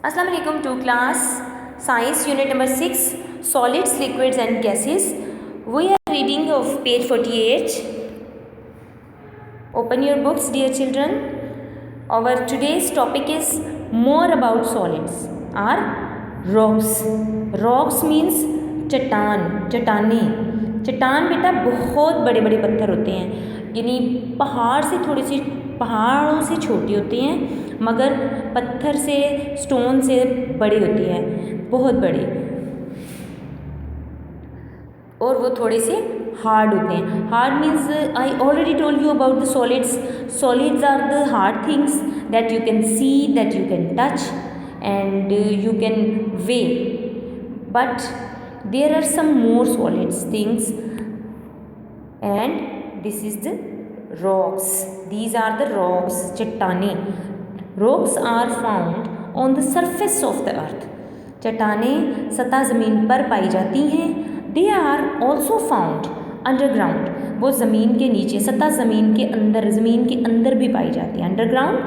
अस्सलाम वालेकुम to class science unit number 6 solids liquids and gases we are reading of page 48. Open your books dear children. Our today's topic is more about solids are rocks. Rocks means चट्टान, चट्टाने. चट्टान बेटा बहुत बड़े बड़े पत्थर होते हैं, यानी पहाड़ों से छोटे होते हैं मगर पत्थर से स्टोन से बड़े होते हैं, बहुत बड़े, और वो थोड़े से हार्ड होते हैं. Hard means I already told you about the solids. Solids are the hard things that you can see, that you can touch and you can weigh. But there are some more solids things and this is the rocks. These are the rocks, चट्टाने. Rocks are found on the surface of the earth. चट्टाने सतह ज़मीन पर पाई जाती हैं. They are also found underground. वो ज़मीन के नीचे, सतह ज़मीन के अंदर भी पाई जाती हैं. अंडरग्राउंड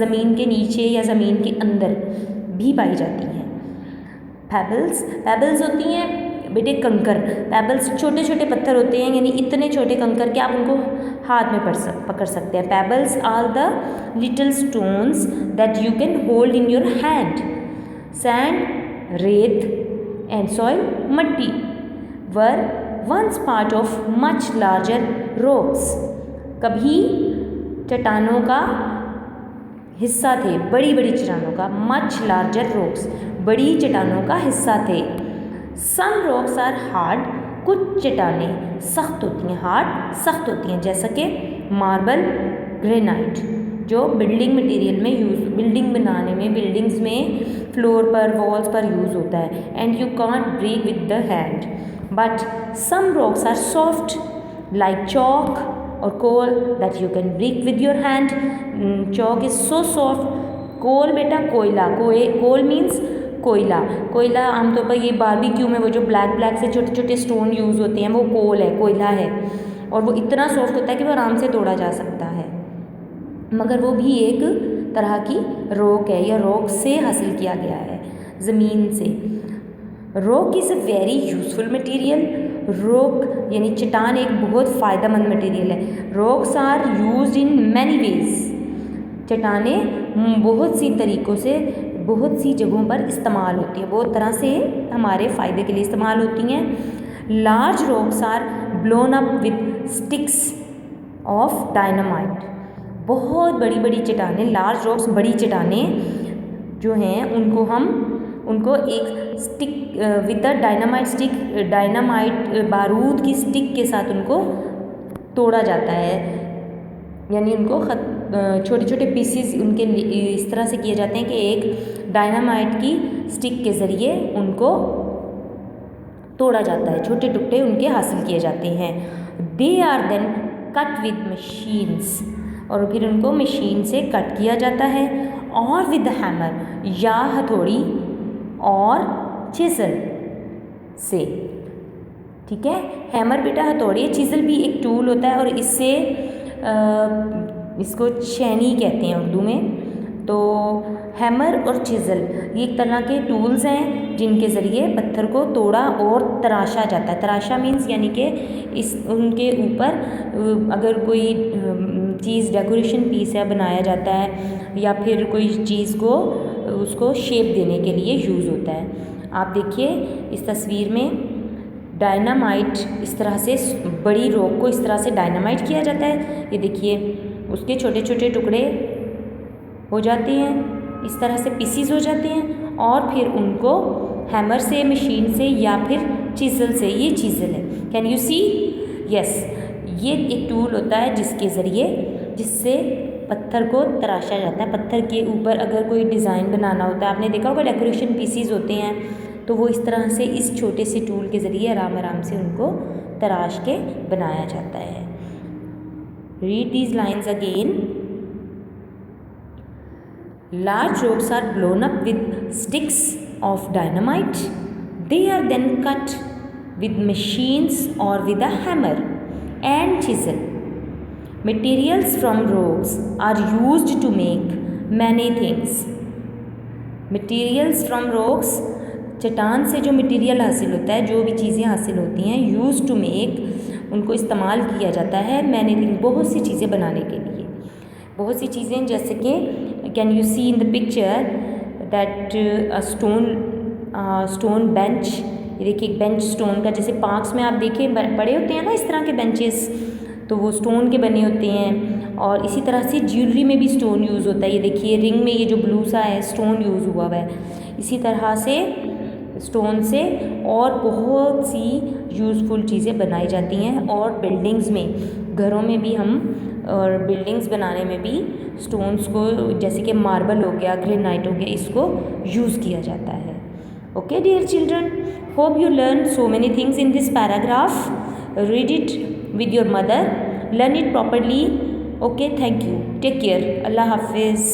ज़मीन के नीचे या ज़मीन के अंदर भी पाई जाती हैं. पेबल्स होती हैं बेटे कंकर. पेबल्स छोटे छोटे पत्थर होते हैं, यानी इतने छोटे कंकर कि आप उनको हाथ में पकड़ सकते हैं. Pebbles are the little stones that you can hold in your hand. Sand, रेत एंड सॉइल, मट्टी were once part of much larger rocks. कभी चट्टानों का हिस्सा थे, बड़ी बड़ी चट्टानों का. मच लार्जर रॉक्स, बड़ी चट्टानों का हिस्सा थे. सम रॉक्स आर हार्ड, कुछ चट्टानें सख्त होती हैं, हार्ड सख्त होती हैं, जैसा कि मार्बल, ग्रेनाइट, जो बिल्डिंग मटेरियल में बिल्डिंग बनाने में, बिल्डिंग्स में फ्लोर पर, वॉल्स पर यूज़ होता है. And you can't break with the hand. But some rocks are soft like chalk और coal that you can break with your hand. Chalk is so soft. Coal बेटा कोयला, कोल means कोयला आमतौर पर ये बारबेक्यू में वो जो ब्लैक से छोटे छोटे स्टोन यूज़ होते हैं वो कोल है, कोयला है, और वो इतना सॉफ्ट होता है कि वो आराम से तोड़ा जा सकता है. मगर वो भी एक तरह की रॉक है, या रॉक से हासिल किया गया है, ज़मीन से. Rock is a very useful material. Rock यानी चट्टान एक बहुत फ़ायदेमंद मटेरियल है. Rocks are used in many ways. चट्टाने बहुत सी तरीक़ों से, बहुत सी जगहों पर इस्तेमाल होती हैं, बहुत तरह से हमारे फ़ायदे के लिए इस्तेमाल होती हैं. Large rocks are blown up with sticks of dynamite. बहुत बड़ी बड़ी चट्टानें, लार्ज रॉक्स, बड़ी चट्टानें जो हैं उनको एक stick with the dynamite stick, dynamite बारूद की स्टिक के साथ उनको तोड़ा जाता है, यानी उनको छोटे छोटे पीसीस उनके इस तरह से किए जाते हैं कि एक डायनामाइट की स्टिक के ज़रिए उनको तोड़ा जाता है, छोटे टुकड़े उनके हासिल किए जाते हैं. They are then cut with machines, और फिर उनको मशीन से कट किया जाता है. और विद हैमर, या हथौड़ी और चिज़ल से. ठीक है, हैमर बेटा हथौड़ी, चिज़ल भी एक टूल होता है, और इससे इसको छेनी कहते हैं उर्दू में. तो हैमर और चिज़ल ये एक तरह के टूल्स हैं जिनके ज़रिए पत्थर को तोड़ा और तराशा जाता है. तराशा मीन्स यानी कि इस उनके ऊपर अगर कोई चीज़ डेकोरेशन पीस है बनाया जाता है, या फिर कोई चीज़ को उसको शेप देने के लिए यूज़ होता है. आप देखिए इस तस्वीर में डायनामाइट, इस तरह से बड़ी रॉक को इस तरह से डायनामाइट किया जाता है. ये देखिए उसके छोटे छोटे टुकड़े हो जाते हैं, इस तरह से पीसीज हो जाते हैं, और फिर उनको हैमर से, मशीन से, या फिर चिज़ल से. ये चिज़ल है, कैन यू सी? यस, ये एक टूल होता है जिससे पत्थर को तराशा जाता है. पत्थर के ऊपर अगर कोई डिज़ाइन बनाना होता है, आपने देखा होगा डेकोरेशन पीसीज होते हैं, तो वो इस तरह से इस छोटे से टूल के ज़रिए आराम से उनको तराश के बनाया जाता है. Read these lines again. Large rocks are blown up with sticks of dynamite. They are then cut with machines or with a hammer and chisel. Materials from rocks are used to make many things. Materials from rocks, चट्टान से जो material हासिल होता है, जो भी चीज़ें हासिल होती हैं, यूज़ टू मेक, उनको इस्तेमाल किया जाता है मैनी थिंग, बहुत सी चीज़ें बनाने के लिए। बहुत सी चीज़ें जैसे कि can you see in the picture that stone bench, ये देखिए एक बेंच स्टोन का, जैसे पार्क्स में आप देखें बड़े होते हैं ना इस तरह के बेंचेस, तो वो स्टोन के बने होते हैं। और इसी तरह से ज्वेलरी में भी स्टोन यूज़ होता है, ये देखिए रिंग में ये जो ब्लू सा है स्टोन यूज़ हुआ हुआ है। इसी तरह से स्टोन से और बहुत सी यूज़फुल चीज़ें बनाई जाती हैं। और बिल्डिंग्स में, घरों में भी हम, और बिल्डिंग्स बनाने में भी स्टोन्स को, जैसे कि मार्बल हो गया, ग्रेनाइट हो गया, इसको यूज़ किया जाता है। Okay dear children, hope you learn so many things in this paragraph. Read it with your mother, learn it properly. Okay, thank you, take care, Allah Hafiz.